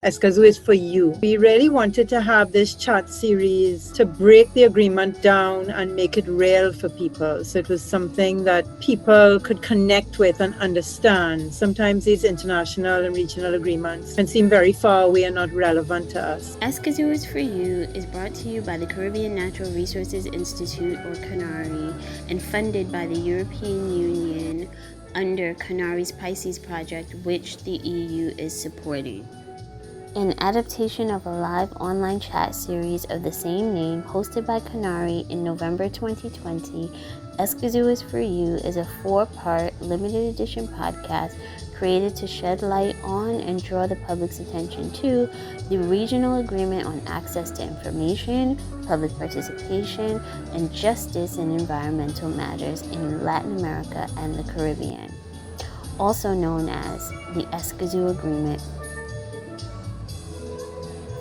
Escazú is for you. We really wanted to have this chat series to break the agreement down and make it real for people. So it was something that people could connect with and understand. Sometimes these international and regional agreements can seem very far away and not relevant to us. Escazú is for you is brought to you by the Caribbean Natural Resources Institute, or CANARI, and funded by the European Union under CANARI's Pisces project, which the EU is supporting. An adaptation of a live online chat series of the same name hosted by CANARI in November 2020, Escazú is for You is a 4-part limited edition podcast created to shed light on and draw the public's attention to the regional agreement on access to information, public participation, and justice in environmental matters in Latin America and the Caribbean, also known as the Escazú Agreement.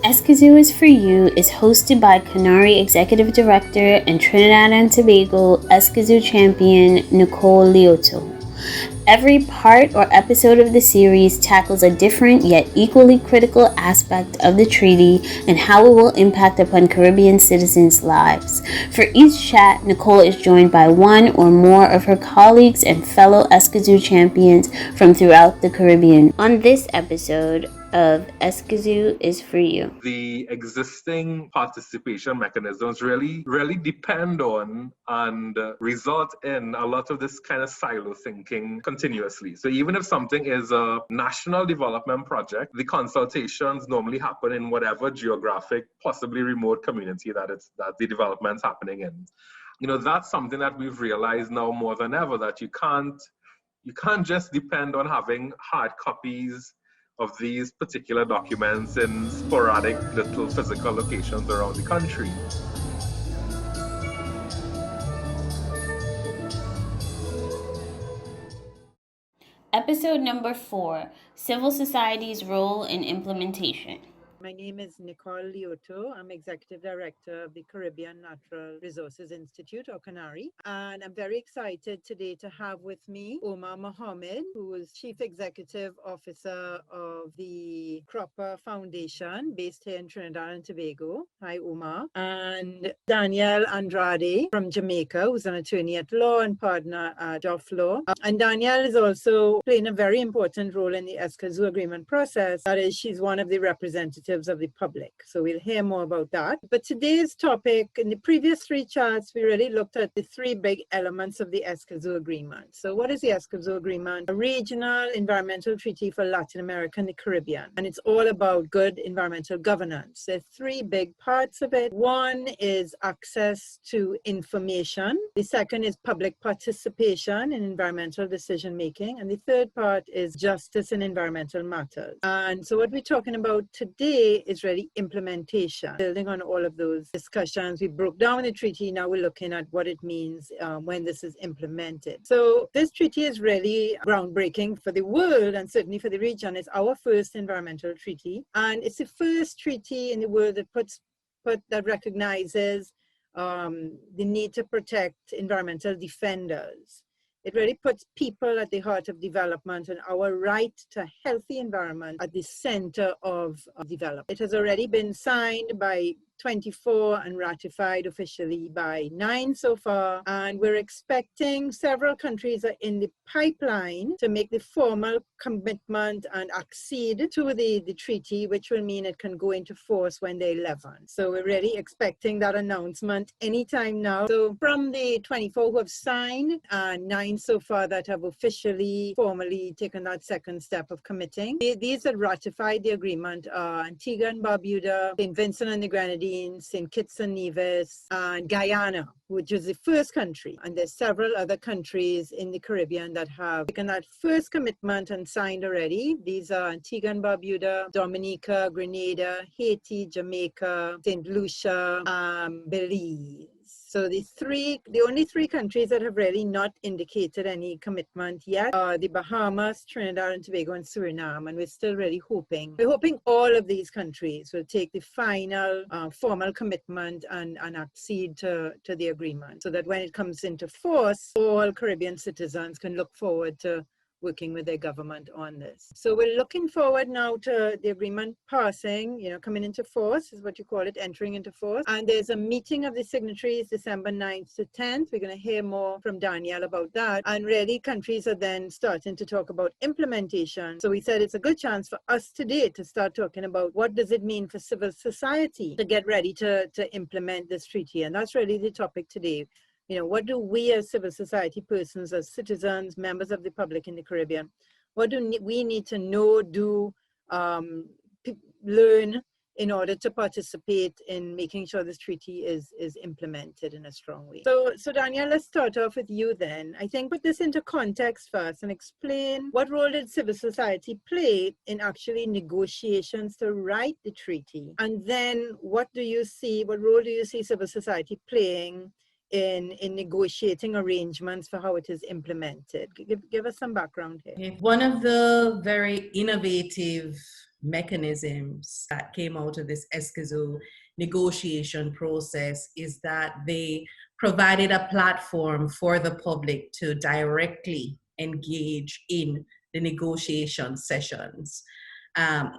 Escazú is for You is hosted by CANARI Executive Director and Trinidad and Tobago Escazú Champion Nicole Leotaud. Every part or episode of the series tackles a different yet equally critical aspect of the treaty and how it will impact upon Caribbean citizens' lives. For each chat, Nicole is joined by one or more of her colleagues and fellow Escazú champions from throughout the Caribbean. On this episode of Escazú is for You, the existing participation mechanisms really depend on and result in a lot of this kind of silo thinking continuously. So even if something is a national development project, the consultations normally happen in whatever geographic, possibly remote community that the development's happening in. You know, that's something that we've realized now more than ever, that you can't just depend on having hard copies of these particular documents in sporadic little physical locations around the country. Episode number 4, Civil Society's Role in Implementation. My name is Nicole Leotaud. I'm Executive Director of the Caribbean Natural Resources Institute, or CANARI. And I'm very excited today to have with me Omar Mohammed, who is Chief Executive Officer of the Cropper Foundation, based here in Trinidad and Tobago. Hi, Omar. And Danielle Andrade from Jamaica, who's an attorney at law and partner at Joff Law. And Danielle is also playing a very important role in the Escazú Agreement process. That is, she's one of the representatives of the public. So we'll hear more about that. But today's topic, in the previous 3 charts, we really looked at the 3 big elements of the Escazú Agreement. So what is the Escazú Agreement? A regional environmental treaty for Latin America and the Caribbean. And it's all about good environmental governance. There are 3 big parts of it. One is access to information. The second is public participation in environmental decision making. And the third part is justice in environmental matters. And so what we're talking about today is really implementation. Building on all of those discussions, we broke down the treaty. Now we're looking at what it means when this is implemented. So this treaty is really groundbreaking for the world and certainly for the region. It's our first environmental treaty, and it's the first treaty in the world that recognizes the need to protect environmental defenders. It really puts people at the heart of development and our right to a healthy environment at the center of development. It has already been signed by 24 and ratified officially by 9 so far. And we're expecting several countries are in the pipeline to make the formal commitment and accede to the treaty, which will mean it can go into force when they're 11. So we're really expecting that announcement anytime now. So from the 24 who have signed and 9 so far that have officially, formally taken that second step of committing, these that ratified the agreement are Antigua and Barbuda, St. Vincent and the Grenadines, St. Kitts and Nevis, and Guyana, which is the first country. And there's several other countries in the Caribbean that have taken that first commitment and signed already. These are Antigua and Barbuda, Dominica, Grenada, Haiti, Jamaica, St. Lucia, Belize. So the only 3 countries that have really not indicated any commitment yet are the Bahamas, Trinidad and Tobago, and Suriname. And we're still really hoping. We're hoping all of these countries will take the final formal commitment and accede to the agreement, so that when it comes into force, all Caribbean citizens can look forward to working with their government on this. So we're looking forward now to the agreement passing, coming into force is what you call it, entering into force. And there's a meeting of the signatories December 9th to 10th. We're going to hear more from Danielle about that. And really countries are then starting to talk about implementation. So we said it's a good chance for us today to start talking about what does it mean for civil society to get ready to implement this treaty. And that's really the topic today. What do we as civil society persons, as citizens, members of the public in the Caribbean, what do we need to know, do, learn in order to participate in making sure this treaty is implemented in a strong way? So Danielle, let's start off with you then. I think put this into context first and explain what role did civil society play in actually negotiations to write the treaty? And then what role do you see civil society playing in negotiating arrangements for how it is implemented? Give us some background here. One of the very innovative mechanisms that came out of this Escazú negotiation process is that they provided a platform for the public to directly engage in the negotiation sessions.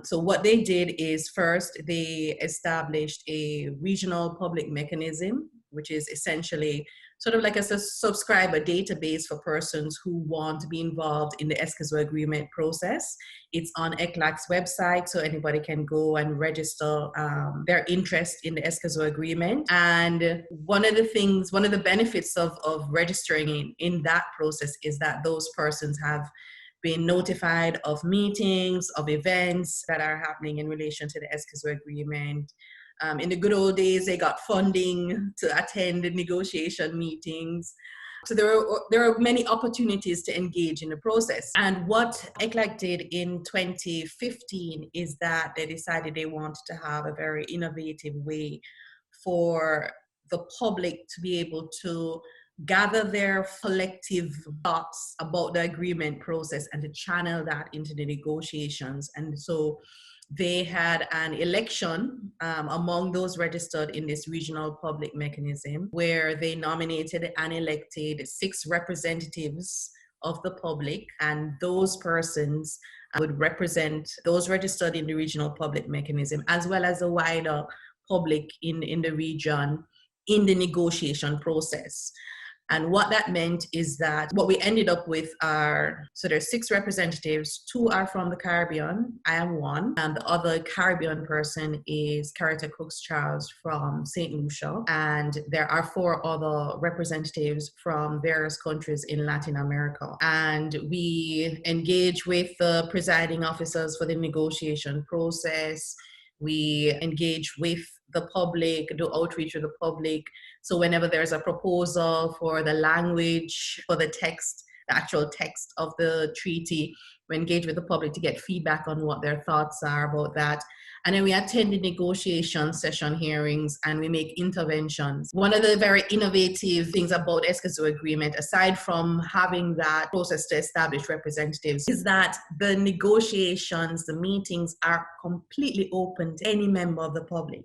So what they did is first they established a regional public mechanism, which is essentially sort of like a subscriber database for persons who want to be involved in the Escazú Agreement process. It's on ECLAC's website, so anybody can go and register their interest in the Escazú Agreement. And one of the benefits of registering in that process is that those persons have been notified of meetings, of events that are happening in relation to the Escazú Agreement. In the good old days, they got funding to attend the negotiation meetings. So there are many opportunities to engage in the process. And what ECLAC did in 2015 is that they decided they wanted to have a very innovative way for the public to be able to gather their collective thoughts about the agreement process and to channel that into the negotiations. And so they had an election among those registered in this regional public mechanism where they nominated and elected 6 representatives of the public, and those persons would represent those registered in the regional public mechanism as well as the wider public in the region in the negotiation process. And what that meant is that what we ended up with so there's 6 representatives, 2 are from the Caribbean, I am one, and the other Caribbean person is Carita Cooks-Charles from St. Lucia, and there are 4 other representatives from various countries in Latin America. And we engage with the presiding officers for the negotiation process. We engage with the public, do outreach to the public. So whenever there's a proposal for the language, for the text, the actual text of the treaty, we engage with the public to get feedback on what their thoughts are about that. And then we attend the negotiation session hearings and we make interventions. One of the very innovative things about Escazú Agreement, aside from having that process to establish representatives, is that the negotiations, the meetings are completely open to any member of the public.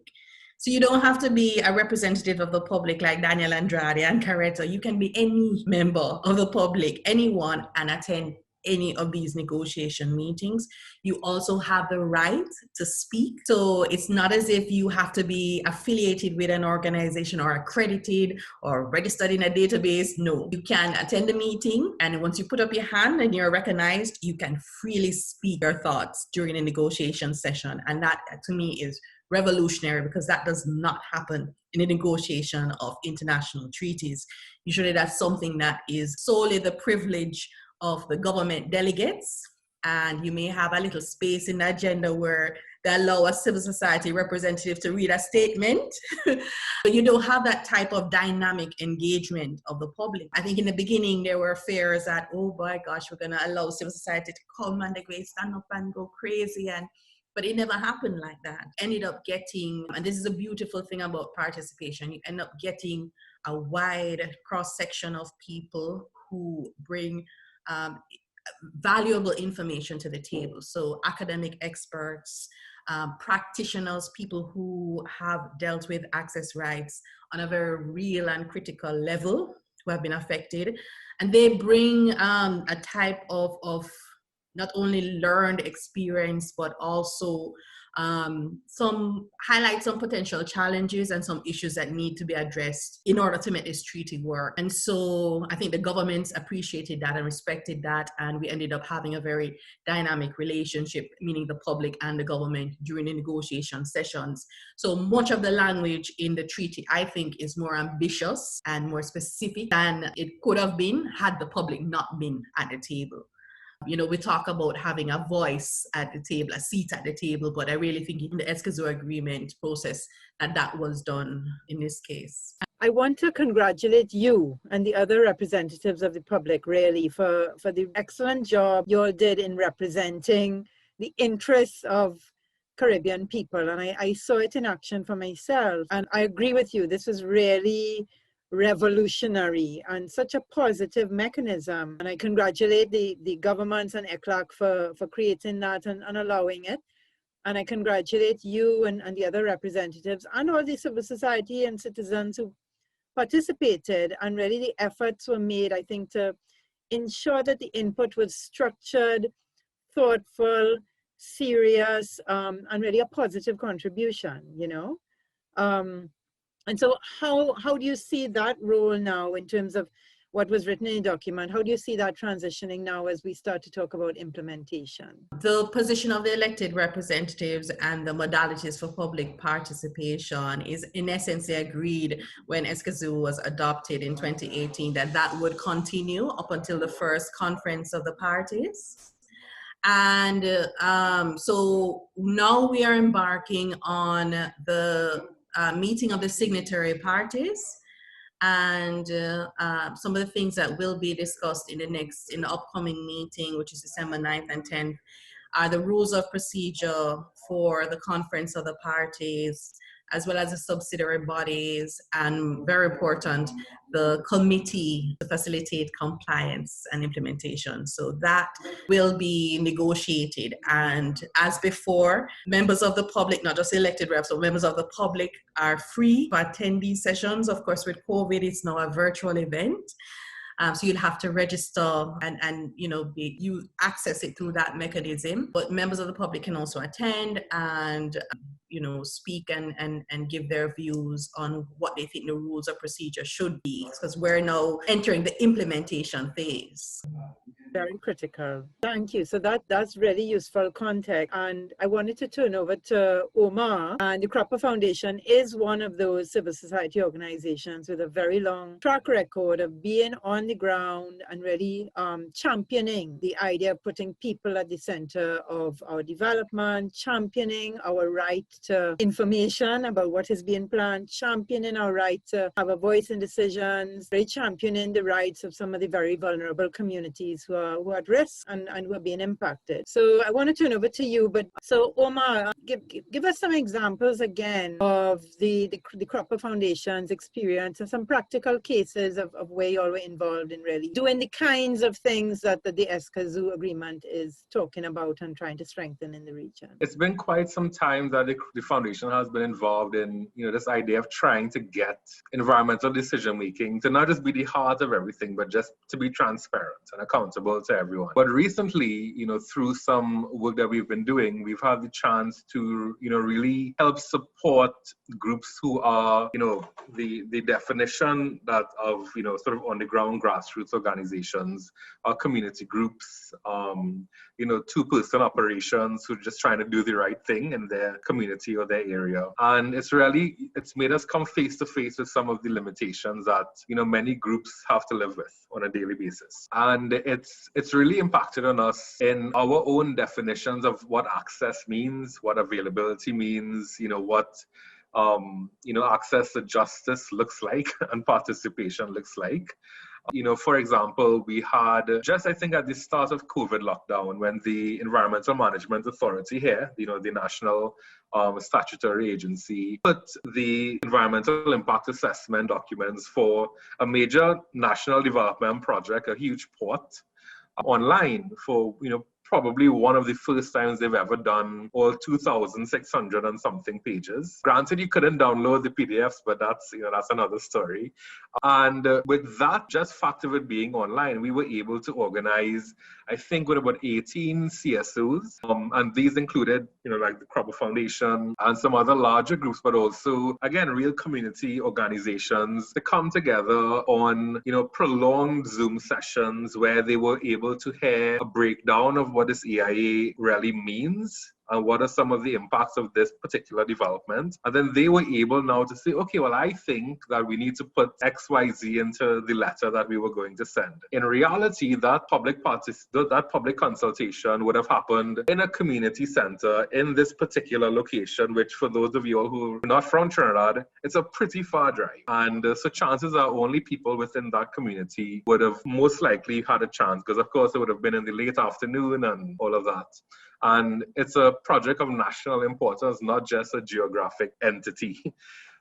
So you don't have to be a representative of the public like Danielle Andrade and Carita. You can be any member of the public, anyone, and attend any of these negotiation meetings. You also have the right to speak. So it's not as if you have to be affiliated with an organization or accredited or registered in a database. No, you can attend the meeting, and once you put up your hand and you're recognized, you can freely speak your thoughts during a negotiation session. And that, to me, is revolutionary because that does not happen in a negotiation of international treaties. Usually that's something that is solely the privilege of the government delegates, and you may have a little space in the agenda where they allow a civil society representative to read a statement, but you don't have that type of dynamic engagement of the public. I think in the beginning there were fears that, oh my gosh, we're gonna allow civil society to come and they're going to stand up and go crazy, but it never happened like that. Ended up getting, and this is a beautiful thing about participation, you end up getting a wide cross-section of people who bring valuable information to the table. So academic experts, practitioners, people who have dealt with access rights on a very real and critical level, who have been affected. And they bring a type of not only learned experience, but also highlight some potential challenges and some issues that need to be addressed in order to make this treaty work. And so I think the governments appreciated that and respected that, and we ended up having a very dynamic relationship, meaning the public and the government, during the negotiation sessions. So much of the language in the treaty, I think, is more ambitious and more specific than it could have been had the public not been at the table. You know, we talk about having a voice at the table, a seat at the table, but I really think in the Escazú Agreement process that was done in this case. I want to congratulate you and the other representatives of the public, really, for the excellent job you all did in representing the interests of Caribbean people. And I saw it in action for myself. And I agree with you. This was really revolutionary and such a positive mechanism. And I congratulate the governments and ECLAC for creating that and allowing it. And I congratulate you and the other representatives and all the civil society and citizens who participated. And really the efforts were made, I think, to ensure that the input was structured, thoughtful, serious, and really a positive contribution, you know. And so how do you see that role now in terms of what was written in the document? How do you see that transitioning now as we start to talk about implementation? The position of the elected representatives and the modalities for public participation is in essence agreed when Escazú was adopted in 2018, that would continue up until the first conference of the parties. And so now we are embarking on the meeting of the signatory parties, and some of the things that will be discussed in the upcoming meeting, which is December 9th and 10th, are the rules of procedure for the conference of the parties, as well as the subsidiary bodies, and very important, the committee to facilitate compliance and implementation. So that will be negotiated. And as before, members of the public, not just elected reps, but members of the public are free to attend these sessions. Of course, with COVID, it's now a virtual event. So you'll have to register and you access it through that mechanism. But members of the public can also attend and speak and give their views on what they think the rules of procedure should be, because we're now entering the implementation phase. Very critical. Thank you. So that's really useful context. And I wanted to turn over to Omar. And the Cropper Foundation is one of those civil society organizations with a very long track record of being on the ground and really championing the idea of putting people at the center of our development, championing our right to information about what is being planned, championing our right to have a voice in decisions, really championing the rights of some of the very vulnerable communities who are at risk and who are being impacted. So I want to turn over to you, but so Omar, give us some examples again of the Cropper Foundation's experience and some practical cases of where you all were involved in really doing the kinds of things that the Escazú Agreement is talking about and trying to strengthen in the region. It's been quite some time that the foundation has been involved in this idea of trying to get environmental decision making to not just be the heart of everything, but just to be transparent and accountable to everyone. But recently, through some work that we've been doing, we've had the chance to, really help support groups who are, the definition that of, sort of on the ground grassroots organizations, community groups, two-person operations who are just trying to do the right thing in their community or their area. And it's made us come face to face with some of the limitations that, many groups have to live with on a daily basis. And it's really impacted on us in our own definitions of what access means, what availability means, what access to justice looks like and participation looks like. For example, we had just, I think, at the start of COVID lockdown, when the Environmental Management Authority here, the national statutory agency, put the environmental impact assessment documents for a major national development project, a huge port, online for, probably one of the first times they've ever done all 2,600 and something pages. Granted, you couldn't download the PDFs, but that's another story. And with that just fact of it being online, we were able to organize, I think, with about 18 CSOs, and these included, like the Crabbe Foundation and some other larger groups, but also, again, real community organizations to come together on, prolonged Zoom sessions where they were able to hear a breakdown of what this EIA really means and what are some of the impacts of this particular development. And then they were able now to say, okay, well, I think that we need to put XYZ into the letter that we were going to send. In reality, that public consultation would have happened in a community center in this particular location, which for those of you all who are not from Trinidad, it's a pretty far drive. And so chances are only people within that community would have most likely had a chance, because of course it would have been in the late afternoon and all of that. And it's a project of national importance, not just a geographic entity.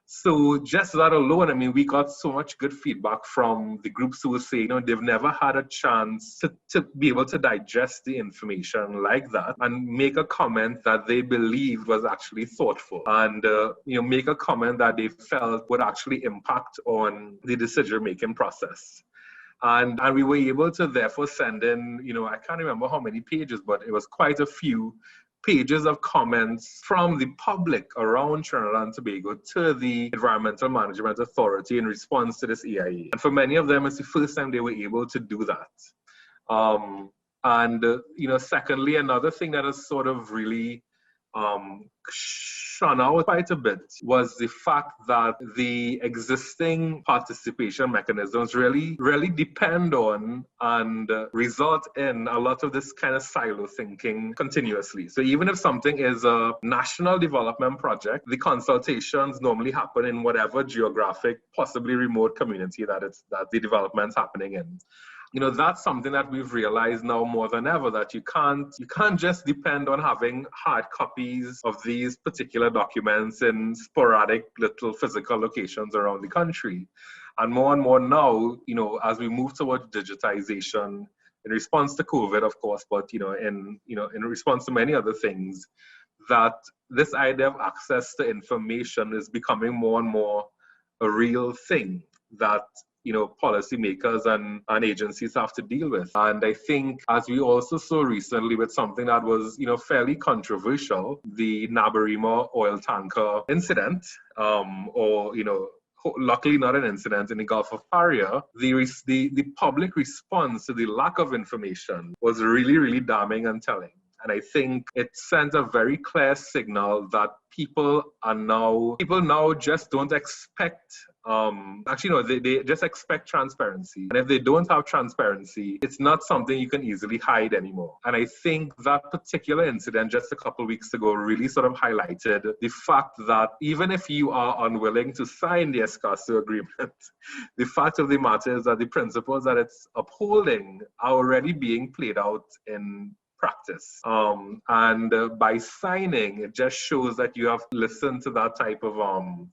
So just that alone, I mean, we got so much good feedback from the groups who were saying, they've never had a chance to be able to digest the information like that and make a comment that they believed was actually thoughtful, and make a comment that they felt would actually impact on the decision-making process. And we were able to therefore send in, I can't remember how many pages, but it was quite a few pages of comments from the public around Trinidad and Tobago to the Environmental Management Authority in response to this EIA. And for many of them, it's the first time they were able to do that. Secondly, another thing that has sort of really shone out quite a bit was the fact that the existing participation mechanisms really depend on and result in a lot of this kind of silo thinking continuously. So even if something is a national development project, the consultations normally happen in whatever geographic, possibly remote community that the development's happening in. That's something that we've realized now more than ever, that you can't just depend on having hard copies of these particular documents in sporadic little physical locations around the country. And more now, as we move towards digitization in response to COVID, of course, but in response to many other things, that this idea of access to information is becoming more and more a real thing that policymakers and agencies have to deal with. And I think, as we also saw recently with something that was, fairly controversial, the Nabarima oil tanker incident, luckily not an incident in the Gulf of Paria, the public response to the lack of information was really, really damning and telling. And I think it sent a very clear signal that people now just don't expect, they just expect transparency. And if they don't have transparency, it's not something you can easily hide anymore. And I think that particular incident just a couple of weeks ago really sort of highlighted the fact that even if you are unwilling to sign the Escazú Agreement, the fact of the matter is that the principles that it's upholding are already being played out in practice. By signing, it just shows that you have listened to that type of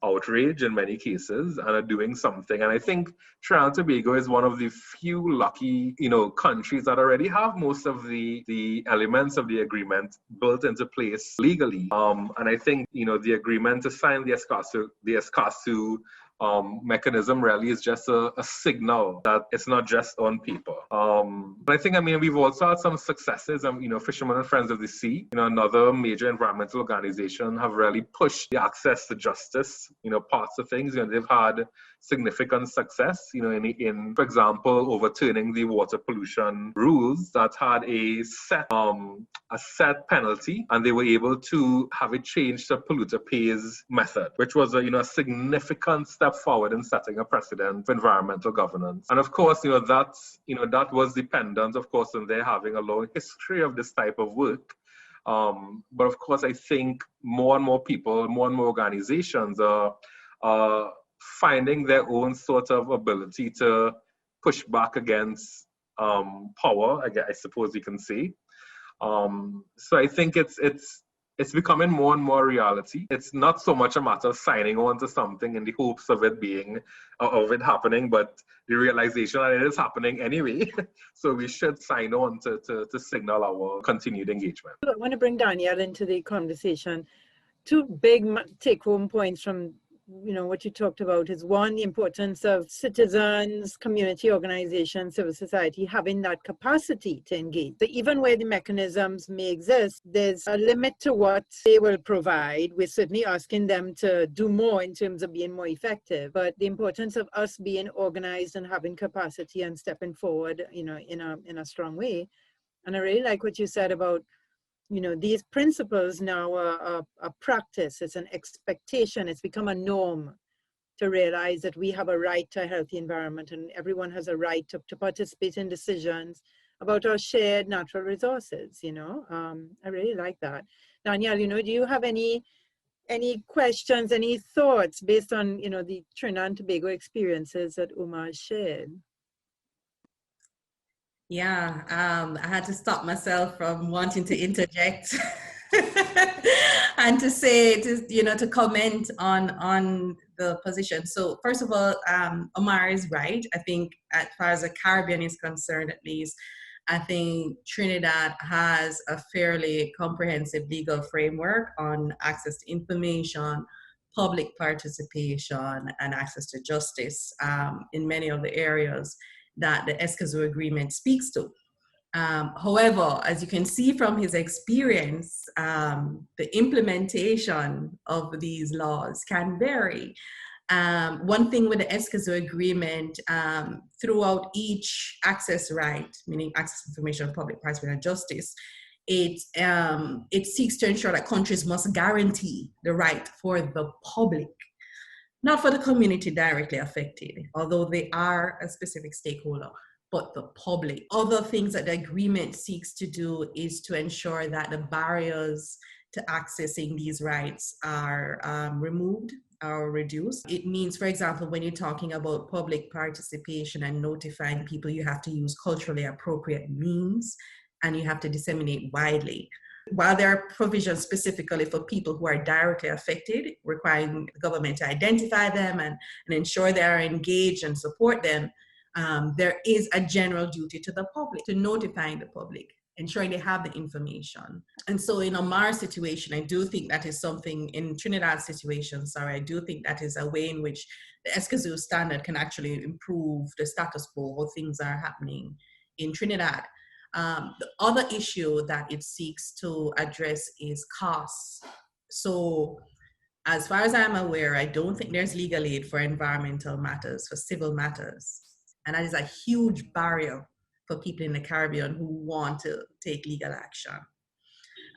outrage in many cases and are doing something. And I think Trinidad and Tobago is one of the few lucky, countries that already have most of the elements of the agreement built into place legally. And I think, the agreement to sign the Escazú mechanism really is just a signal that it's not just on paper. But I think, we've also had some successes. Fishermen and Friends of the Sea, another major environmental organization, have really pushed the access to justice, parts of things. They've had significant success, in, for example, overturning the water pollution rules that had a set penalty, and they were able to have it changed to polluter pays method, which was a significant step forward in setting a precedent for environmental governance. And of course, that was dependent, of course, on their having a long history of this type of work. But of course, I think more and more people, more and more organizations are finding their own sort of ability to push back against power, I suppose you can say. So I think it's it's becoming more and more reality. It's not so much a matter of signing on to something in the hopes of it happening, but the realization that it is happening anyway. So we should sign on to signal our continued engagement. I want to bring Danielle into the conversation. Two big take-home points from what you talked about is, one, the importance of citizens, community organizations, civil society having that capacity to engage. So even where the mechanisms may exist, there's a limit to what they will provide. We're certainly asking them to do more in terms of being more effective, but the importance of us being organized and having capacity and stepping forward, in a strong way. And I really like what you said about these principles now are a practice. It's an expectation. It's become a norm to realize that we have a right to a healthy environment, and everyone has a right to participate in decisions about our shared natural resources. I really like that. Danielle, do you have any questions, any thoughts based on, the Trinidad and Tobago experiences that Omar shared? Yeah, I had to stop myself from wanting to interject and to comment on the position. So first of all, Omar is right. I think as far as the Caribbean is concerned, at least, I think Trinidad has a fairly comprehensive legal framework on access to information, public participation, and access to justice in many of the areas that the Escazú Agreement speaks to. However, as you can see from his experience, the implementation of these laws can vary. One thing with the Escazú Agreement, throughout each access right, meaning access to information, public participation, and justice, it seeks to ensure that countries must guarantee the right for the public, not for the community directly affected, although they are a specific stakeholder, but the public. Other things that the agreement seeks to do is to ensure that the barriers to accessing these rights are removed or reduced. It means, for example, when you're talking about public participation and notifying people, you have to use culturally appropriate means and you have to disseminate widely. While there are provisions specifically for people who are directly affected, requiring the government to identify them and ensure they are engaged and support them, there is a general duty to the public, to notifying the public, ensuring they have the information. And so in Omar's situation, I do think that is something, in Trinidad's situation, I do think that is a way in which the Escazú standard can actually improve the status quo, how things are happening in Trinidad. The other issue that it seeks to address is costs. So as far as I'm aware, I don't think there's legal aid for environmental matters, for civil matters. And that is a huge barrier for people in the Caribbean who want to take legal action.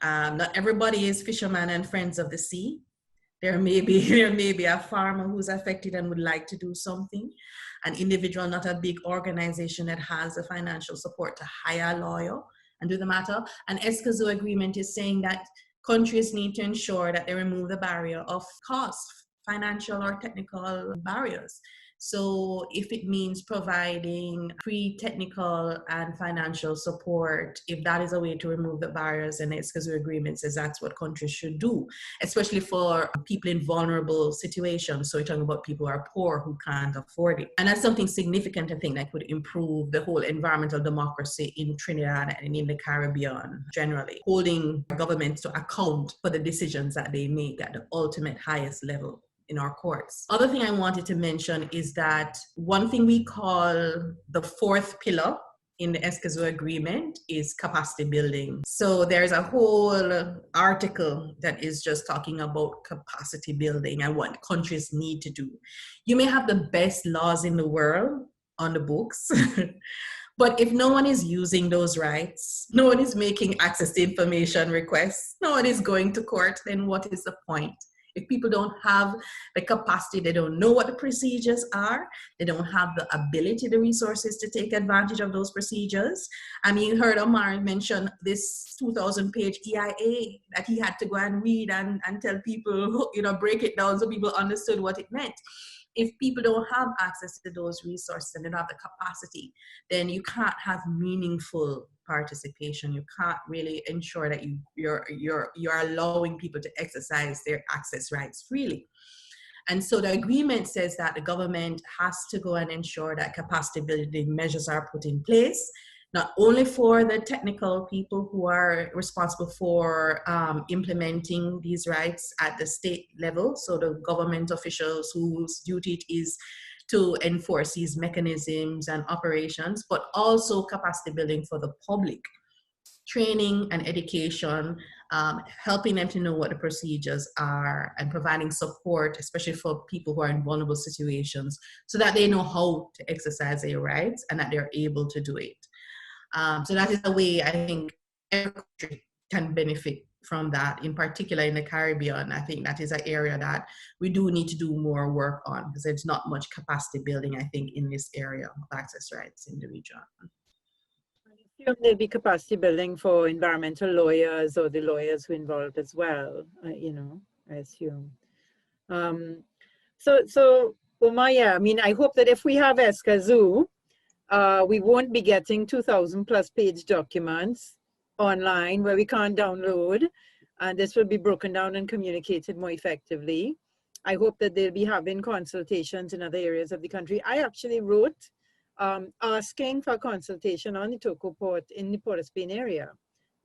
Not everybody is fishermen and friends of the sea. There may be a farmer who's affected and would like to do something. An individual, not a big organization that has the financial support to hire a lawyer and do the matter. An Escazú Agreement is saying that countries need to ensure that they remove the barrier of cost, financial or technical barriers. So if it means providing free technical and financial support, if that is a way to remove the barriers, and the Escazú Agreement says that's what countries should do, especially for people in vulnerable situations. So we're talking about people who are poor, who can't afford it. And that's something significant, I think, that could improve the whole environmental democracy in Trinidad and in the Caribbean generally, holding governments to account for the decisions that they make at the ultimate highest level in our courts. Other thing I wanted to mention is that one thing we call the fourth pillar in the Escazú Agreement is capacity building. So there's a whole article that is just talking about capacity building and what countries need to do. You may have the best laws in the world on the books, but if no one is using those rights, no one is making access to information requests, no one is going to court, then what is the point? If people don't have the capacity, they don't know what the procedures are, they don't have the ability, the resources to take advantage of those procedures. I mean, you heard Omar mention this 2,000-page EIA that he had to go and read and tell people, break it down so people understood what it meant. If people don't have access to those resources and they don't have the capacity, then you can't have meaningful participation. You can't really ensure that you're allowing people to exercise their access rights freely. And so the agreement says that the government has to go and ensure that capacity building measures are put in place, not only for the technical people who are responsible for implementing these rights at the state level, so the government officials whose duty it is to enforce these mechanisms and operations, but also capacity building for the public. Training and education, helping them to know what the procedures are, and providing support, especially for people who are in vulnerable situations, so that they know how to exercise their rights and that they're able to do it. So that is a way I think every country can benefit from that. In particular in the Caribbean, I think that is an area that we do need to do more work on, because there's not much capacity building, I think, in this area of access rights in the region. There'll be capacity building for environmental lawyers or the lawyers who are involved as well, I assume. So Omar, yeah, I mean, I hope that if we have Escazú, we won't be getting 2,000 plus page documents online where we can't download, and this will be broken down and communicated more effectively. I hope that they'll be having consultations in other areas of the country. I actually wrote asking for consultation on the Toco port in the Port of Spain area,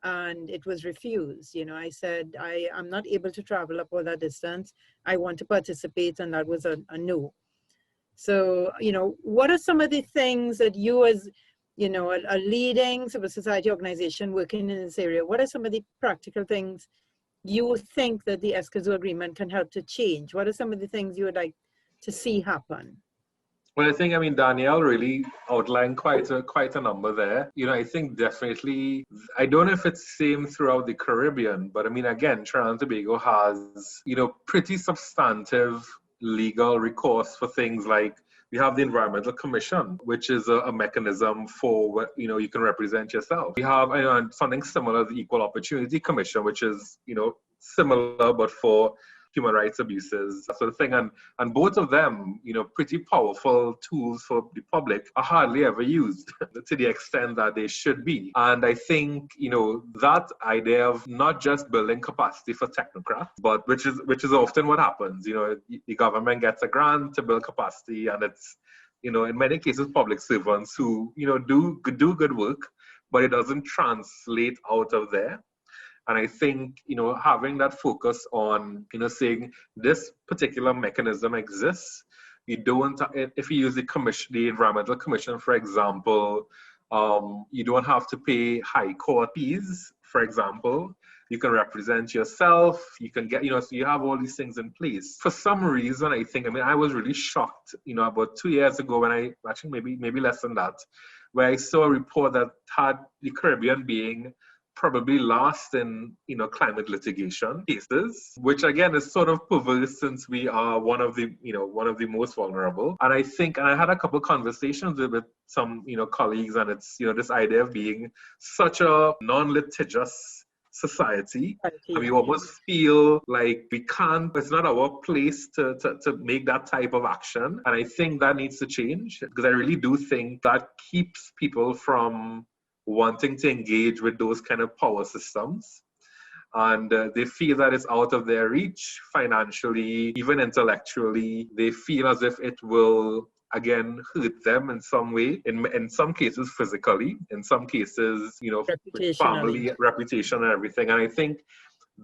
and it was refused. I said, I'm not able to travel up all that distance. I want to participate, and that was a no. So, what are some of the things that you as, a leading civil society organization working in this area, what are some of the practical things you think that the Escazú Agreement can help to change? What are some of the things you would like to see happen? Well, I mean, Danielle really outlined quite a number there. I think definitely, I don't know if it's same throughout the Caribbean, but I mean, again, Trinidad and Tobago has, pretty substantive legal recourse for things like, we have the Environmental Commission, which is a mechanism for what, you can represent yourself. We have something similar, the Equal Opportunity Commission, which is, similar, but for human rights abuses, that sort of thing. And both of them, pretty powerful tools for the public, are hardly ever used to the extent that they should be. And I think, that idea of not just building capacity for technocrats, but which is often what happens. The government gets a grant to build capacity, and it's, in many cases, public servants who, do good work, but it doesn't translate out of there. And I think, having that focus on, saying this particular mechanism exists, if you use the Environmental Commission, for example, you don't have to pay high court fees, for example. You can represent yourself, you can get, so you have all these things in place. For some reason, I was really shocked, about 2 years ago when actually maybe less than that, where I saw a report that had the Caribbean being probably last in, climate litigation cases, which again is sort of perverse since we are one of the most vulnerable. And I had a couple of conversations with some, colleagues, and it's, this idea of being such a non-litigious society, and we almost feel like it's not our place to make that type of action. And I think that needs to change, because I really do think that keeps people from wanting to engage with those kind of power systems. And they feel that it's out of their reach financially, even intellectually. They feel as if it will, again, hurt them in some way, in some cases physically, in some cases, family, reputation and everything. And I think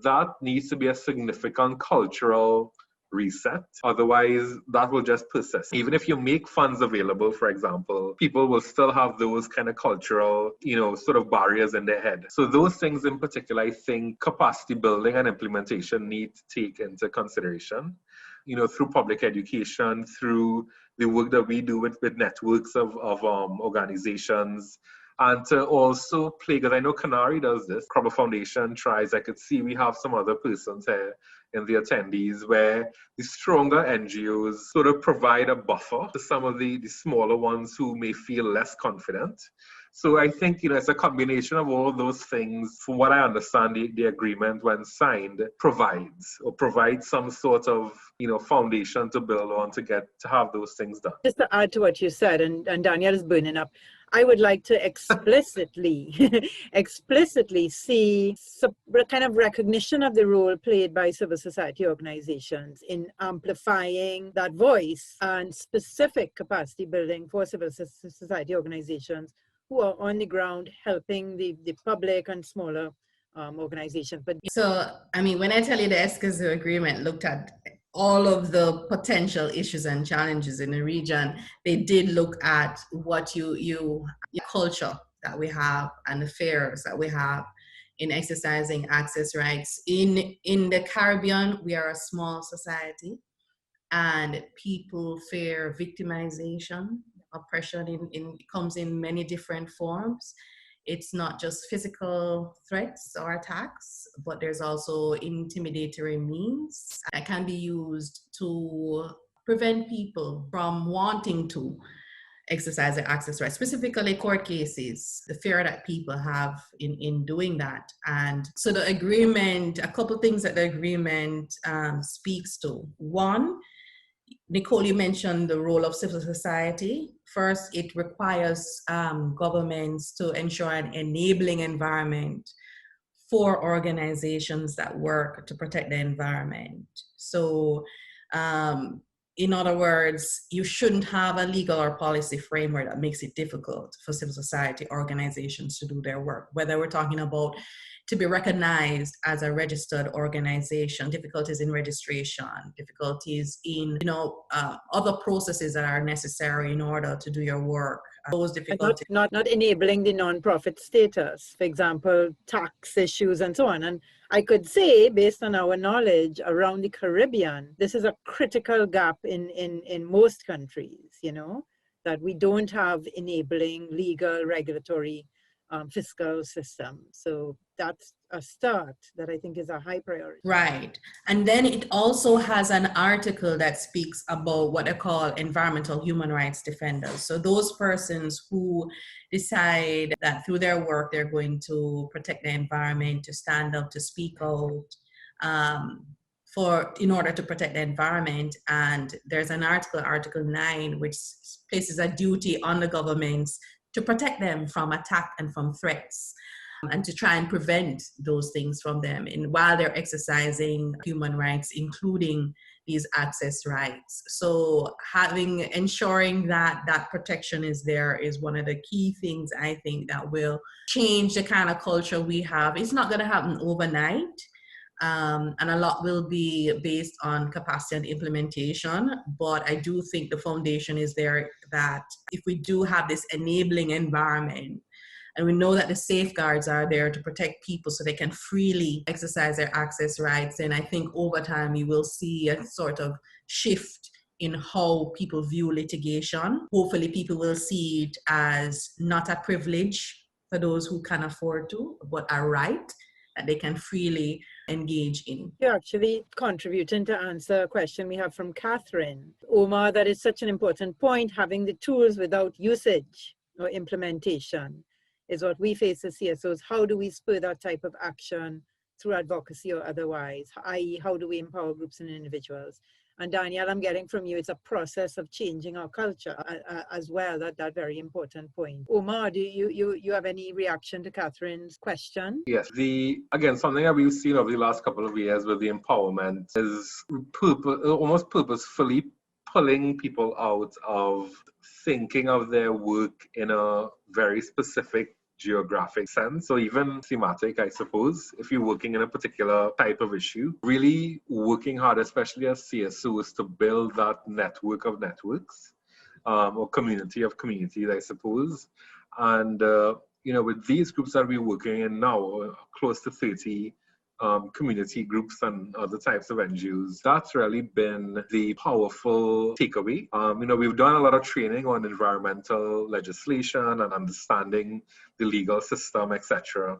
that needs to be a significant cultural reset. Otherwise, that will just persist. Even if you make funds available, for example, people will still have those kind of cultural, sort of barriers in their head. So those things in particular, I think capacity building and implementation need to take into consideration, through public education, through the work that we do with networks of organizations. And to also play, because I know Canary does this, Crumble Foundation tries, I could see we have some other persons here in the attendees, where the stronger NGOs sort of provide a buffer to some of the smaller ones who may feel less confident. So I think, it's a combination of all those things. From what I understand, the agreement, when signed, provides some sort of, foundation to build on to have those things done. Just to add to what you said, and Danielle is burning up, I would like to explicitly see a kind of recognition of the role played by civil society organizations in amplifying that voice and specific capacity building for civil society organizations who are on the ground helping the public and smaller organizations. But so, when I tell you the Escazú Agreement looked at all of the potential issues and challenges in the region, they did look at what your culture that we have and the fears that we have in exercising access rights. In the Caribbean, we are a small society, and people fear victimization. Oppression comes in many different forms. It's not just physical threats or attacks, but there's also intimidatory means that can be used to prevent people from wanting to exercise their access rights, specifically court cases, the fear that people have in doing that. And so the agreement, a couple things that the agreement speaks to. One, Nicole, you mentioned the role of civil society. First, it requires governments to ensure an enabling environment for organizations that work to protect the environment. So, in other words, you shouldn't have a legal or policy framework that makes it difficult for civil society organizations to do their work, whether we're talking about to be recognized as a registered organization, difficulties in registration, difficulties in other processes that are necessary in order to do your work. Those difficulties. Not enabling the nonprofit status, for example, tax issues and so on. And I could say, based on our knowledge around the Caribbean, this is a critical gap in most countries, that we don't have enabling legal, regulatory, fiscal system. So that's a start that I think is a high priority. Right. And then it also has an article that speaks about what they call environmental human rights defenders. So those persons who decide that through their work, they're going to protect the environment, to stand up, to speak out, in order to protect the environment. And there's an article, Article 9, which places a duty on the governments to protect them from attack and from threats, and to try and prevent those things from them while they're exercising human rights, including these access rights. So ensuring that protection is there is one of the key things I think that will change the kind of culture we have. It's not going to happen overnight. And a lot will be based on capacity and implementation, but I do think the foundation is there that if we do have this enabling environment, and we know that the safeguards are there to protect people so they can freely exercise their access rights, then I think over time you will see a sort of shift in how people view litigation. Hopefully people will see it as not a privilege for those who can afford to, but a right that they can freely engage in. You're actually contributing to answer a question we have from Katherine. Omar, that is such an important point. Having the tools without usage or implementation is what we face as CSOs. How do we spur that type of action through advocacy or otherwise, i.e. how do we empower groups and individuals? And Danielle, I'm getting from you, it's a process of changing our culture as well, that very important point. Omar, do you have any reaction to Katherine's question? Yes, again, something that we've seen over the last couple of years with the empowerment is almost purposefully pulling people out of thinking of their work in a very specific geographic sense, or even thematic, I suppose, if you're working in a particular type of issue. Really working hard, especially as CSOs, to build that network of networks, or community of communities, I suppose. And, with these groups that we're working in now, close to 30 community groups and other types of NGOs, that's really been the powerful takeaway. We've done a lot of training on environmental legislation and understanding the legal system, etc.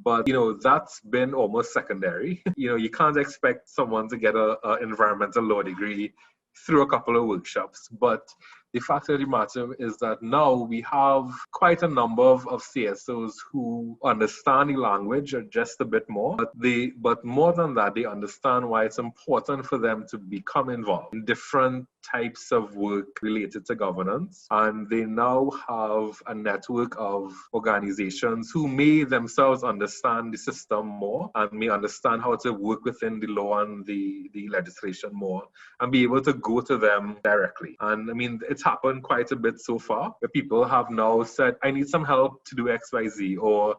But, that's been almost secondary. You can't expect someone to get an environmental law degree through a couple of workshops, but the fact of the matter is that now we have quite a number of CSOs who understand the language just a bit more, but more than that, they understand why it's important for them to become involved in different types of work related to governance. And they now have a network of organizations who may themselves understand the system more and may understand how to work within the law and the legislation more and be able to go to them directly. And I mean, it's happened quite a bit so far, where people have now said, I need some help to do XYZ, or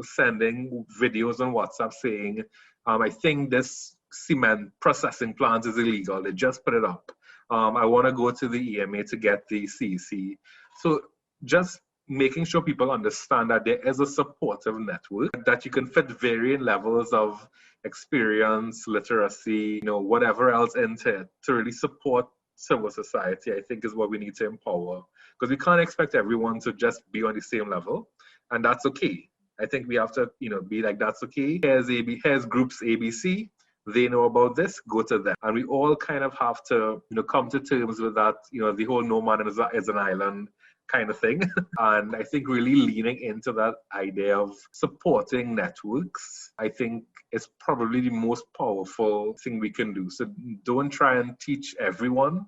sending videos on WhatsApp saying, I think this cement processing plant is illegal. They just put it up. I want to go to the EMA to get the CEC. So just making sure people understand that there is a supportive network, that you can fit varying levels of experience, literacy, whatever else into it to really support civil society, I think is what we need to empower. Because we can't expect everyone to just be on the same level, and that's okay. I think we have to, be like, that's okay. Here's groups ABC. They know about this, go to them. And we all kind of have to, come to terms with that, the whole no man is an island kind of thing. And I think really leaning into that idea of supporting networks, I think is probably the most powerful thing we can do. So don't try and teach everyone.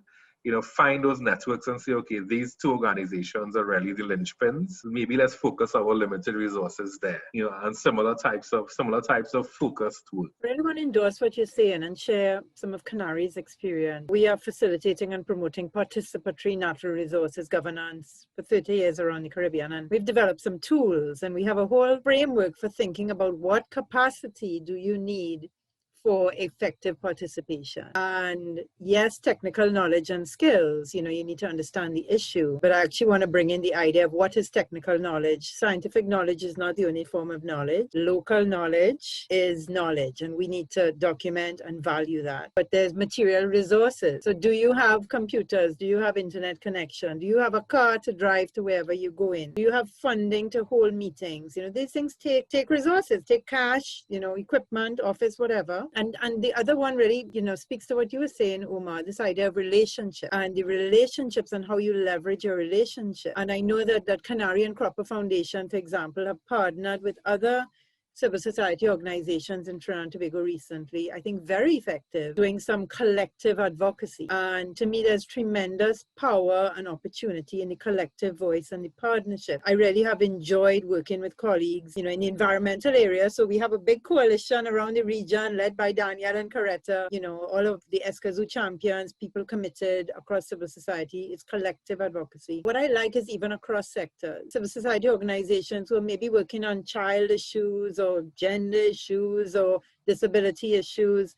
Find those networks and say, okay, these two organizations are really the linchpins. Maybe let's focus our limited resources there, and similar types of focused work. I really want to endorse what you're saying and share some of Canari's experience. We are facilitating and promoting participatory natural resources governance for 30 years around the Caribbean. And we've developed some tools, and we have a whole framework for thinking about what capacity do you need for effective participation. And yes, technical knowledge and skills, you need to understand the issue, but I actually want to bring in the idea of what is technical knowledge. Scientific knowledge is not the only form of knowledge. Local knowledge is knowledge, and we need to document and value that. But there's material resources. So do you have computers? Do you have internet connection? Do you have a car to drive to wherever you go in? Do you have funding to hold meetings? These things take resources, take cash, equipment, office, whatever. And the other one really, speaks to what you were saying, Omar, this idea of relationship and the relationships and how you leverage your relationship. And I know that Canary and Cropper Foundation, for example, have partnered with other civil society organizations in Trinidad and Tobago recently, I think very effective, doing some collective advocacy. And to me, there's tremendous power and opportunity in the collective voice and the partnership. I really have enjoyed working with colleagues, in the environmental area. So we have a big coalition around the region led by Danielle and Coretta, all of the Escazú champions, people committed across civil society. It's collective advocacy. What I like is even across sectors, civil society organizations who are maybe working on child issues or gender issues or disability issues,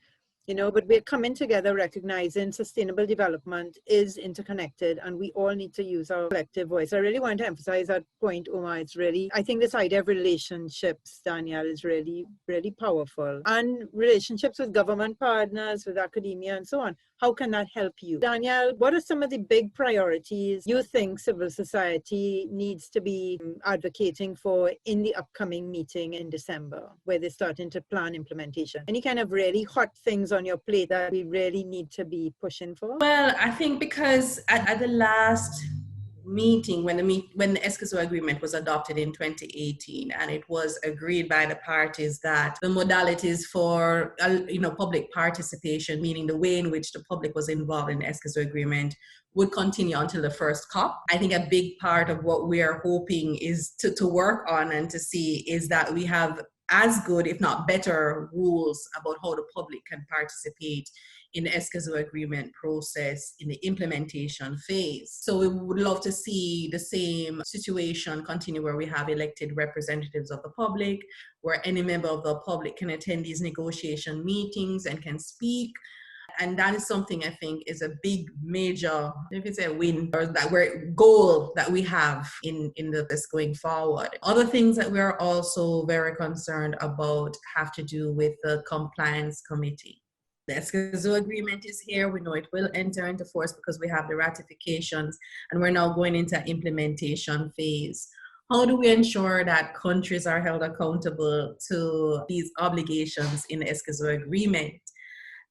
but we're coming together recognizing sustainable development is interconnected and we all need to use our collective voice. I really want to emphasize that point, Omar. I think this idea of relationships, Danielle, is really, really powerful. And relationships with government partners, with academia and so on. How can that help you? Danielle, what are some of the big priorities you think civil society needs to be advocating for in the upcoming meeting in December, where they're starting to plan implementation? Any kind of really hot things on your plate that we really need to be pushing for? Well, I think because at the last meeting, when the Escazú Agreement was adopted in 2018, and it was agreed by the parties that the modalities for public participation, meaning the way in which the public was involved in the Escazú Agreement, would continue until the first COP. I think a big part of what we are hoping is to work on and to see is that we have as good, if not better, rules about how the public can participate in the Escazú Agreement process in the implementation phase. So we would love to see the same situation continue, where we have elected representatives of the public, where any member of the public can attend these negotiation meetings and can speak. And that is something I think is a big, major, if it's a win or that goal that we have in this going forward. Other things that we're also very concerned about have to do with the compliance committee. The Escazú Agreement is here. We know it will enter into force because we have the ratifications, and we're now going into implementation phase. How do we ensure that countries are held accountable to these obligations in the Escazú Agreement?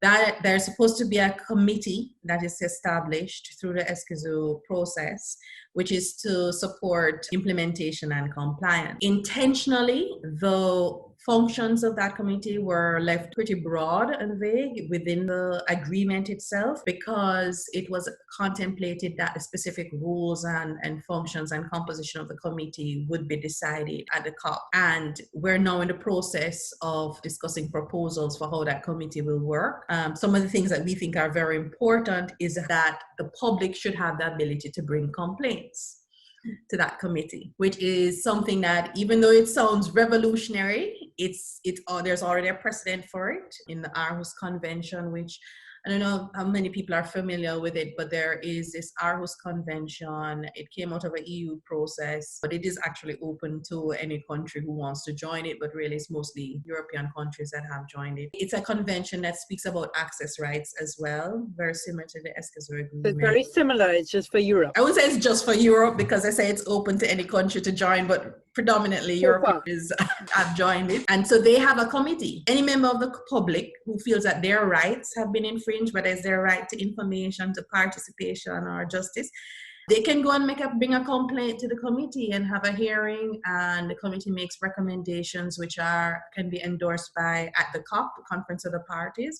that there's supposed to be a committee that is established through the Escazú process, which is to support implementation and compliance. Intentionally, the functions of that committee were left pretty broad and vague within the agreement itself, because it was contemplated that the specific rules and functions and composition of the committee would be decided at the COP. And we're now in the process of discussing proposals for how that committee will work. Some of the things that we think are very important is that the public should have the ability to bring complaints to that committee, which is something that, even though it sounds revolutionary, there's already a precedent for it in the Aarhus Convention, which I don't know how many people are familiar with it, but there is this Aarhus Convention. It came out of an EU process, but it is actually open to any country who wants to join it, but really it's mostly European countries that have joined it. It's a convention that speaks about access rights as well, very similar to the Escazú Agreement. It's very similar, it's just for Europe. I would say it's just for Europe, because I say it's open to any country to join, but predominantly Europeans have joined it. And so they have a committee. Any member of the public who feels that their rights have been infringed, whether it's their right to information, to participation, or justice, they can go and bring a complaint to the committee and have a hearing, and the committee makes recommendations which can be endorsed at the COP, the Conference of the Parties,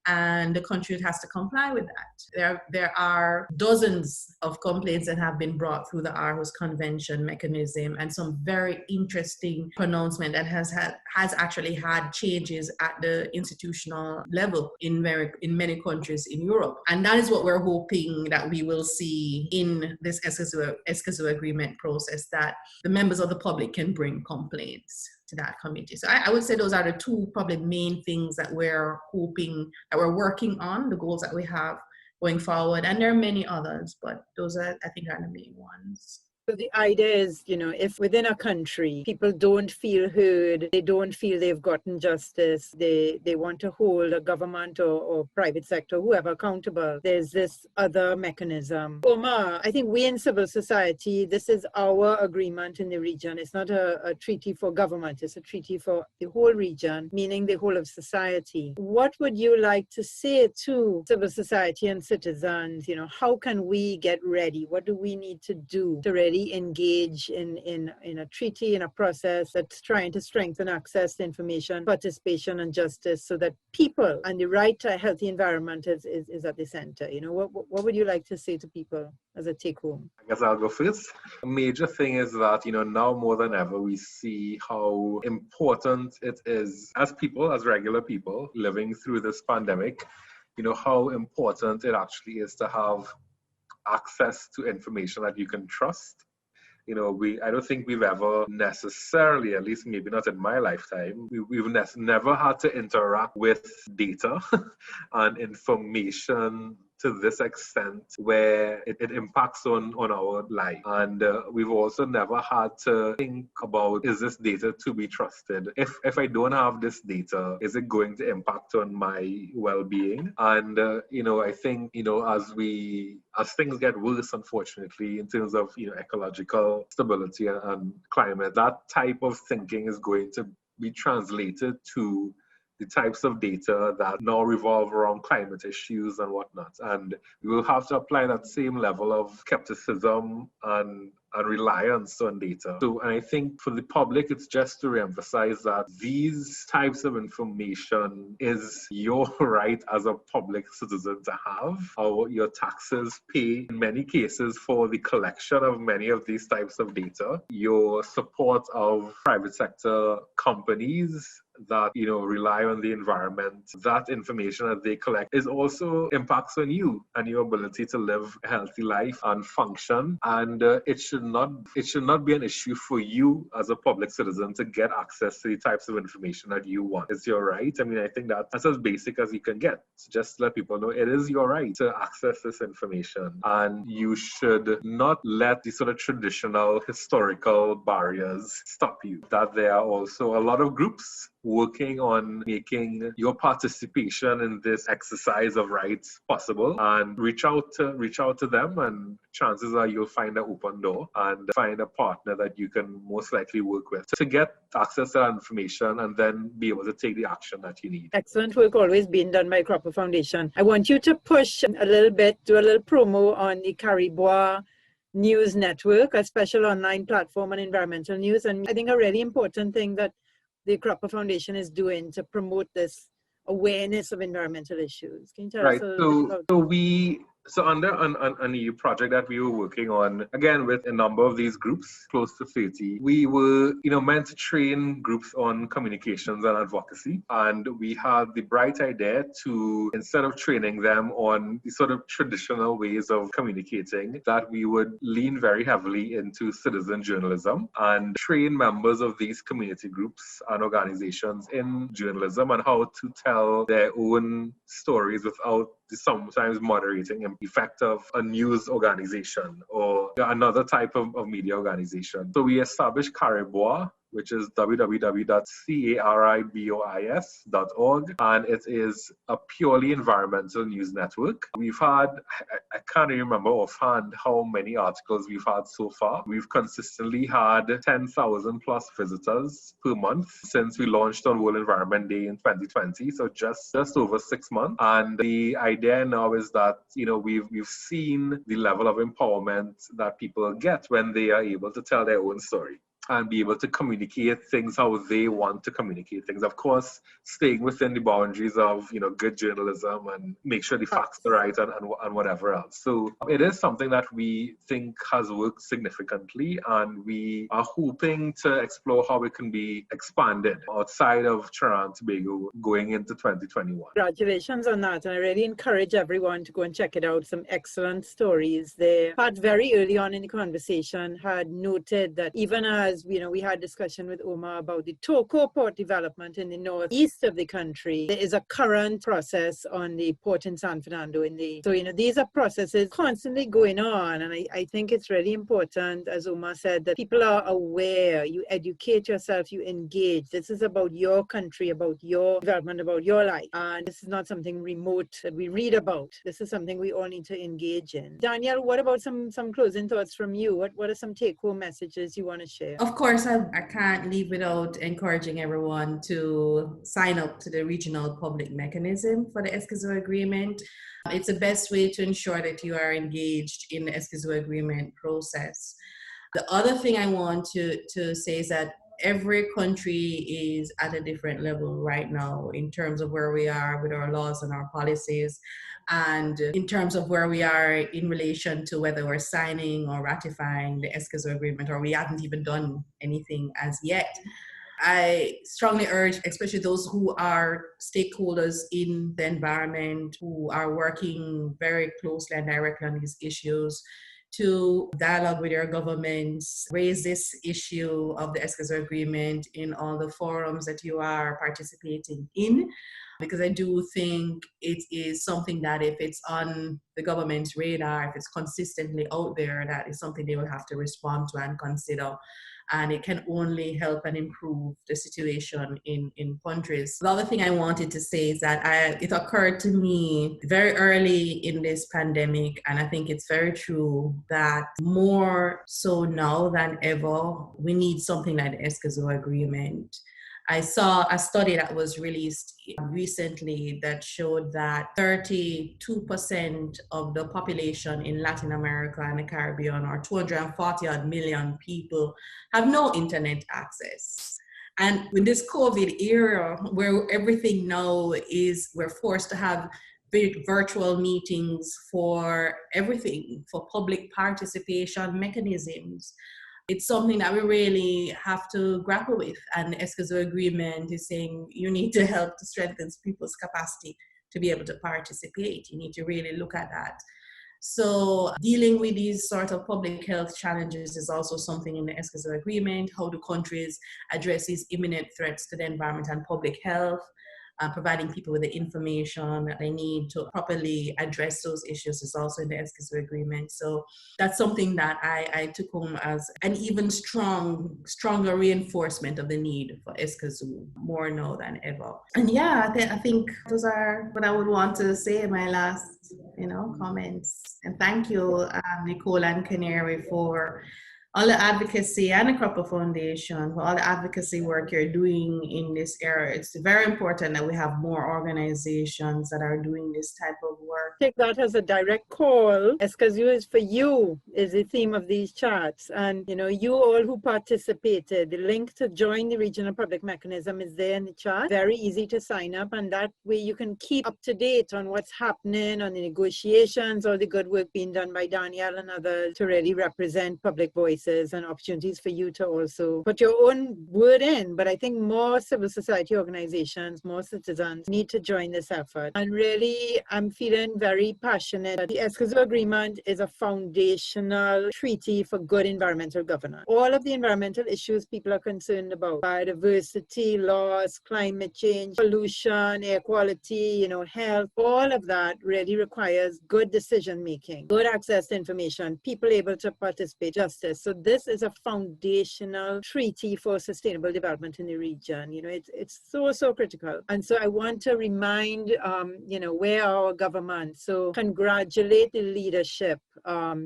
and the country has to comply with that. There are dozens of complaints that have been brought through the Aarhus Convention mechanism, and some very interesting pronouncement that has actually had changes at the institutional level in many countries in Europe. And that is what we're hoping that we will see in this Escazú Agreement process, that the members of the public can bring complaints to that committee. So I would say those are the two probably main things that we're hoping, that we're working on, the goals that we have going forward. And there are many others, but those are, I think, are the main ones. So the idea is, if within a country, people don't feel heard, they don't feel they've gotten justice, they want to hold a government or private sector, whoever accountable, there's this other mechanism. Omar, I think we in civil society, this is our agreement in the region. It's not a treaty for government, it's a treaty for the whole region, meaning the whole of society. What would you like to say to civil society and citizens? How can we get ready? What do we need to do to really engage in a treaty, in a process that's trying to strengthen access to information, participation, and justice, so that people and the right to a healthy environment is at the center? What would you like to say to people as a take home? I guess I'll go first. A major thing is that, now more than ever, we see how important it is as people, as regular people living through this pandemic, how important it actually is to have access to information that you can trust. I don't think we've ever necessarily, at least maybe not in my lifetime, we've never had to interact with data and information to this extent where it impacts on our life. And we've also never had to think about, is this data to be trusted? If I don't have this data, is it going to impact on my well-being? And, I think, as things get worse, unfortunately, in terms of, ecological stability and climate, that type of thinking is going to be translated to the types of data that now revolve around climate issues and whatnot. And we will have to apply that same level of skepticism and reliance on data. So, and I think for the public, it's just to reemphasize that these types of information is your right as a public citizen to have, or your taxes pay in many cases for the collection of many of these types of data, your support of private sector companies that rely on the environment, that information that they collect is also impacts on you and your ability to live a healthy life and function. And it should not be an issue for you as a public citizen to get access to the types of information that you want. It's your right. I think that's as basic as you can get. So just let people know it is your right to access this information, and you should not let the sort of traditional historical barriers stop you. That there are also a lot of groups working on making your participation in this exercise of rights possible, and reach out to them, and chances are you'll find an open door and find a partner that you can most likely work with to get access to that information and then be able to take the action that you need. Excellent work always being done by Cropper Foundation. I want you to push a little bit, do a little promo on the Cari-Bois News Network, a special online platform on environmental news. And I think a really important thing that the Cropper Foundation is doing to promote this awareness of environmental issues. Can you tell us a little bit about So under an EU project that we were working on, again with a number of these groups, close to 30, we were meant to train groups on communications and advocacy. And we had the bright idea to, instead of training them on the sort of traditional ways of communicating, that we would lean very heavily into citizen journalism and train members of these community groups and organizations in journalism and how to tell their own stories without the sometimes moderating effect of a news organization or another type of media organization. So we established Cari-Bois, which is www.caribois.org, and it is a purely environmental news network. We've had, I can't even remember offhand how many articles we've had so far. We've consistently had 10,000 plus visitors per month since we launched on World Environment Day in 2020, so just over 6 months. And the idea now is that, we've seen the level of empowerment that people get when they are able to tell their own story and be able to communicate things how they want to communicate things. Of course, staying within the boundaries of, good journalism and make sure the facts are right and whatever else. So it is something that we think has worked significantly, and we are hoping to explore how it can be expanded outside of Trinidad and Tobago going into 2021. Congratulations on that. And I really encourage everyone to go and check it out. Some excellent stories there. Pat, very early on in the conversation, had noted that even as we had discussion with Omar about the Toco port development in the northeast of the country, there is a current process on the port in San Fernando. So these are processes constantly going on, and I think it's really important, as Omar said, that people are aware. You educate yourself, you engage. This is about your country, about your development, about your life, and this is not something remote that we read about. This is something we all need to engage in. Danielle, what about some closing thoughts from you? What are some take-home messages you want to share? Of course, I can't leave without encouraging everyone to sign up to the regional public mechanism for the Escazú Agreement. It's the best way to ensure that you are engaged in the Escazú Agreement process. The other thing I want to say is that every country is at a different level right now in terms of where we are with our laws and our policies, and in terms of where we are in relation to whether we're signing or ratifying the Escazú Agreement, or we haven't even done anything as yet. I strongly urge, especially those who are stakeholders in the environment, who are working very closely and directly on these issues, to dialogue with your governments, raise this issue of the Escazú Agreement in all the forums that you are participating in, because I do think it is something that if it's on the government's radar, if it's consistently out there, that is something they will have to respond to and consider. And it can only help and improve the situation in countries. The other thing I wanted to say is that it occurred to me very early in this pandemic, and I think it's very true, that more so now than ever, we need something like the Escazú Agreement. I saw a study that was released recently that showed that 32% of the population in Latin America and the Caribbean, or 240 odd million people, have no internet access. And in this COVID era, where everything now is, we're forced to have virtual meetings for everything, for public participation mechanisms. It's something that we really have to grapple with. And the Escazú Agreement is saying you need to help to strengthen people's capacity to be able to participate. You need to really look at that. So dealing with these sort of public health challenges is also something in the Escazú Agreement. How do countries address these imminent threats to the environment and public health? providing people with the information that they need to properly address those issues is also in the Escazú Agreement. So that's something that I took home as an even stronger reinforcement of the need for Escazú, more now than ever. And yeah, I think those are what I would want to say in my last, comments. And thank you, Nicole and Canary, for all the advocacy, and the Cropper Foundation for all the advocacy work you're doing in this area. It's very important that we have more organizations that are doing this type of work. Take that as a direct call. Escazú is for you is the theme of these chats. And, you all who participated, the link to join the Regional Public Mechanism is there in the chat. Very easy to sign up. And that way you can keep up to date on what's happening, on the negotiations, all the good work being done by Danielle and others to really represent public voices and opportunities for you to also put your own word in. But I think more civil society organizations, more citizens need to join this effort. And really, I'm feeling very passionate that the Escazú Agreement is a foundational treaty for good environmental governance. All of the environmental issues people are concerned about, biodiversity, loss, climate change, pollution, air quality, health, all of that really requires good decision making, good access to information, people able to participate, justice. So this is a foundational treaty for sustainable development in the region. It's so critical. And so I want to remind, where our government. So congratulate the leadership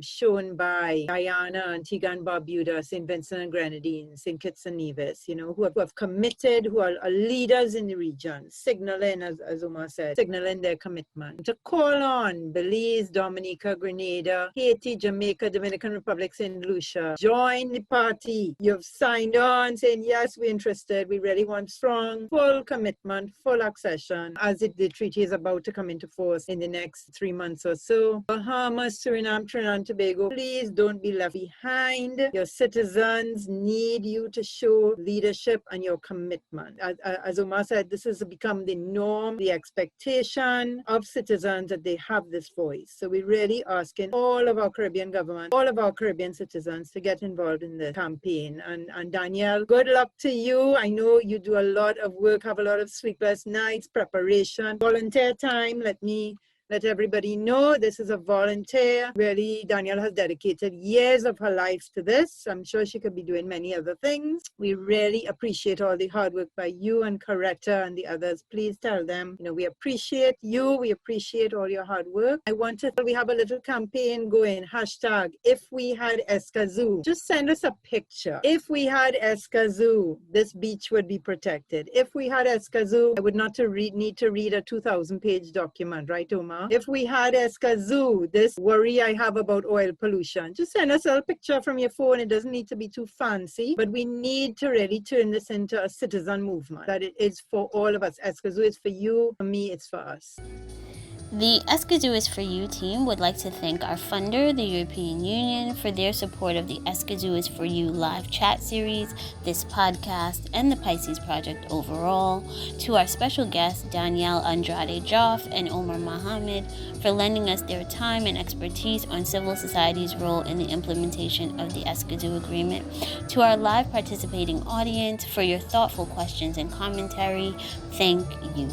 shown by Guyana, Antigua and Barbuda, St. Vincent and Grenadines, St. Kitts and Nevis, who have committed, who are leaders in the region, signaling, as Omar said, signaling their commitment to call on Belize, Dominica, Grenada, Haiti, Jamaica, Dominican Republic, St. Lucia. Join the party. You've signed on saying, yes, we're interested. We really want strong, full commitment, full accession as the treaty is about to come into force in the next 3 months or so. Bahamas, Suriname, Trinidad and Tobago, please don't be left behind. Your citizens need you to show leadership and your commitment. As Omar said, this has become the norm, the expectation of citizens that they have this voice. So we're really asking all of our Caribbean government, all of our Caribbean citizens to get involved in the campaign. And Danielle, good luck to you. I know you do a lot of work, have a lot of sleepless nights, preparation, volunteer time. Let everybody know this is a volunteer. Really, Danielle has dedicated years of her life to this. I'm sure she could be doing many other things. We really appreciate all the hard work by you and Coretta and the others. Please tell them, we appreciate you. We appreciate all your hard work. We have a little campaign going, hashtag, if we had Escazú. Just send us a picture. If we had Escazú, this beach would be protected. If we had Escazú, I would not need to read a 2,000-page document, right, Omar? If we had Escazú, this worry I have about oil pollution, just send us a little picture from your phone. It doesn't need to be too fancy, but we need to really turn this into a citizen movement, that it is for all of us. Escazú is for you, for me, it's for us. The Escazú is for You team would like to thank our funder, the European Union, for their support of the Escazú is for You live chat series, this podcast, and the Pisces Project overall. To our special guests, Danielle Andrade-Goffe and Omar Mohammed, for lending us their time and expertise on civil society's role in the implementation of the Escazú Agreement. To our live participating audience, for your thoughtful questions and commentary, thank you.